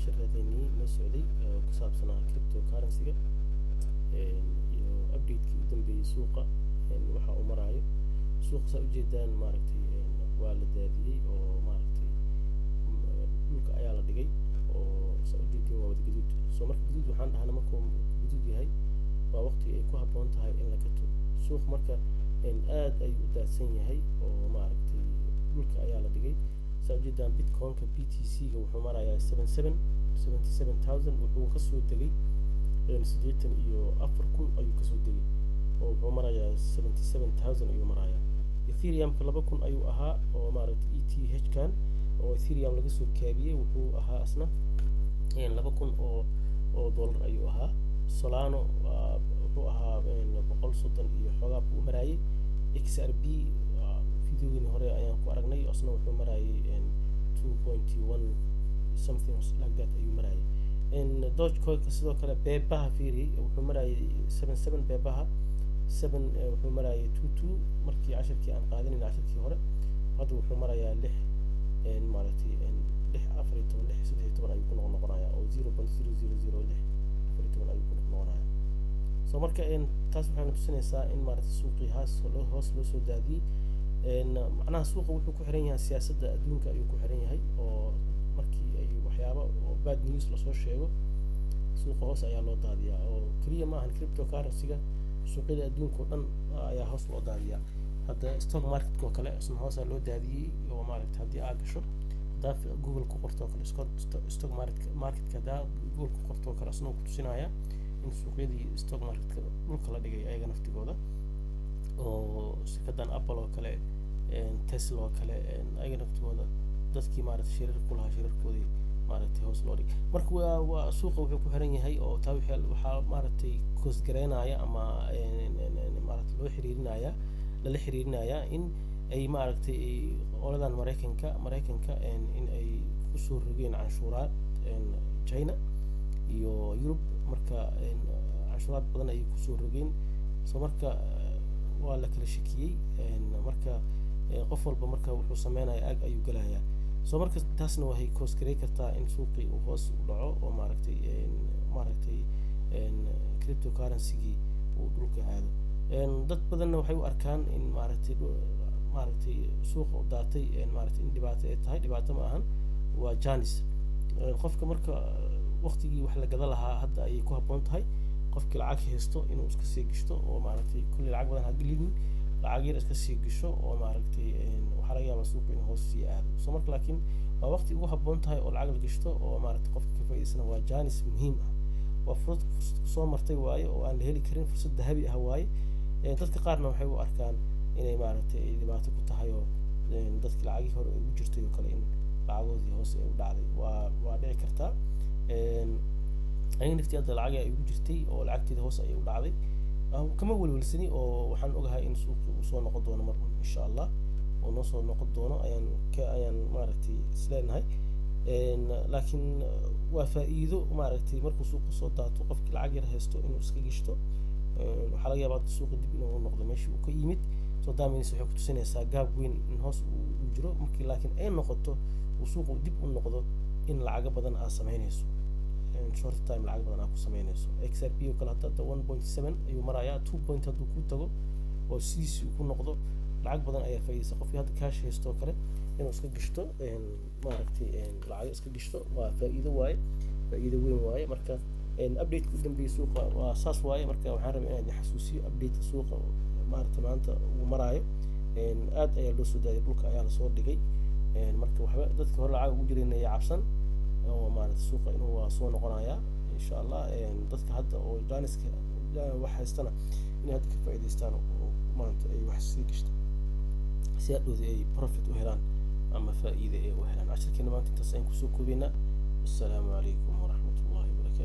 casharadeenii noo socday oo ku saabsanaa cryptocurrency-ga iyo update-kii u dambeeyay suuqa waxa uu marayo suuqa saa ujeedaan maaragtay waa la daadiyey oo maaragtay dhulka ayaa la dhigay oo saa ujeedin waa wada gaduud soo marka gaduud waxaan dhahnaa markuu gaduud yahay waa waqti ay ku habboon tahay in la gato suuq marka aad ayuu u daadsan yahay oo maaragtay dhulka ayaa la dhigay saa ujeedaan bitcoin-ka BTC-ga wuxuu marayaa 77,000 wuxuu kasoo degay 84,000 ayuu kasoo degay oo wuxuu marayaa 77,000 ayuu marayaa Ethereum-ka 2,000 ayuu ahaa oo maaragtay ETH-kan oo Ethereum laga soo kaabiyey wuxuu ahaa asna 2,000 oo dollar ayuu ahaa Solano wuxuu ahaa 130 iyo xogaa buu marayay XRP videogii hore ayaan ku aragnay asna wuxuu marayay 2.1 something like that ayuu marayay Dogecoin-ka sidoo kale beebaha fiiri wuxuu marayay 77 beebaha 7 wuxuu marayay 22 markii casharkii aan qaadanin casharkii hore hadda wuxuu marayaa 6 maaragtay 6 ayuu ku noqonayaa oo 0.0006 ayuu ku noqonayaa soo marka taas waxay tusinaysaa in maaragtay suuqii hoos loo soo daadiyey macnaha suuqa wuxuu ku xiran yahay siyaasadda adduunka ayuu ku xiran yahay oo markii ay waxyaabo oo bad news la soo sheego suuqa hoos ayaa loo daadiyaa oo kaliya ma ahan cryptocurrency-ga suuqyada adduunka oo dhan ayaa hoos loo daadiyaa hadda stock market oo kale isna hoos loo daadiyey oo maaragtay haddii aad gasho haddaa Google ku qorto kale stock market hadaa Google ku qorto kale isna ku tusinaya in suuqyadii stock market dhulka la dhigay ayaga naftigooda oo shirkadan Apple oo kale Tesla oo kale ayaga naftigooda dadkii maaragtay shirar ku lahaa shirarkoodii maaragtay hoos loo dhigay marka waa suuqa wuxuu ku xiran yahay oo taa waxaa maaragtay cost gareynaya ama maaragtay lala xiriirinaya in ay maaragtay qoladan Mareykanka in ay ku soo rogeen canshuuraad China iyo Europe marka canshuuraad badan ay ku soo rogeen soo marka waa la kala shakiyey marka qof walba marka wuxuu sameeynaya ayuu galayaa soo marka taasna waxay cost garey kartaa in suuqii uu hoos u dhaco oo maaragtay cryptocurrency-gii uu dhulka aado dad badanna waxay u arkaan in maaragtay suuqa u daatay maaragtay in dhibaato ay tahay dhibaato ma ahan waa janis qofka marka waqtigii wax la gada lahaa hadda ayay ku habboon tahay qofkii lacag haysto inuu iska sii gishto oo maaragtay kulli lacag badan ha gelinin lacag yar iska sii gisho oo maaragtay waxa laga yaabaa suuqa inuu hoos sii aado soo marka laakiin waa waqti ugu habboon tahay oo lacag la gishto oo maaragtay qofka ka faa'iideysana waa janis muhiim ah waa fursad soo martay waaye oo aan la heli karin fursad dahabi ah waaye dadka qaarna waxay u arkaan inay maaragtay ay dhibaato ku tahay oo dadkii lacagii hore ugu jirtay oo kale in lacagoodii hoos ay u dhacday waa dhici kartaa aniga naftii hadda lacag ay ugu jirtay oo lacagteeda hoos ay u dhacday kama welwelsani oo waxaan ogahay in suuqii uu soo noqon doono mar insha Allah oo noo soo noqon doono ayaan maaragtay isleenahay laakiin waa faa'iido maaragtay markuu suuqa soo daato qofkii lacag yar haysto inuu iska gishto waxaa laga yaabaa suuqa dib inuu noqdo meeshii uu ka yimid soo daameynaysa waxay ku tusinaysaa gaab weyn in hoos uu jiro markii laakiin ay noqoto uu suuqu dib u noqdo in lacaga badan aad samaynayso short time lacag badan aad ku samaynayso XRP oo kale hadda 1.7 ayuu marayaa 2 point hadduu ku tago oo sidiisii uu ku noqdo lacag badan ayaa faa'iideysa qofkii hadda cash haysto kale inuu iska gishto maaragtay lacag iska gishto waa faa'iido weyn waaye marka update ku dambeeyay suuqa waa saas waaye marka waxaan rabaa inaan xasuusiyo update suuqa maaragtay maanta uu marayo aad ayaa loo soo daayay dhulka ayaa la soo dhigay marka waxba dadka hore lacag ugu jireen ay cabsan oo maaragtay suuqa inuu waa soo noqonayaa insha Allah dadka hadda oo janiska wax haystana in hadda ka faa'iideystaan oo maanta ay wax sii gishtaan si ay profit u helaan ama faa'iido ay u helaan casharkeena maanta intaas ayaan kusoo koobaynaa assalaamu calaykum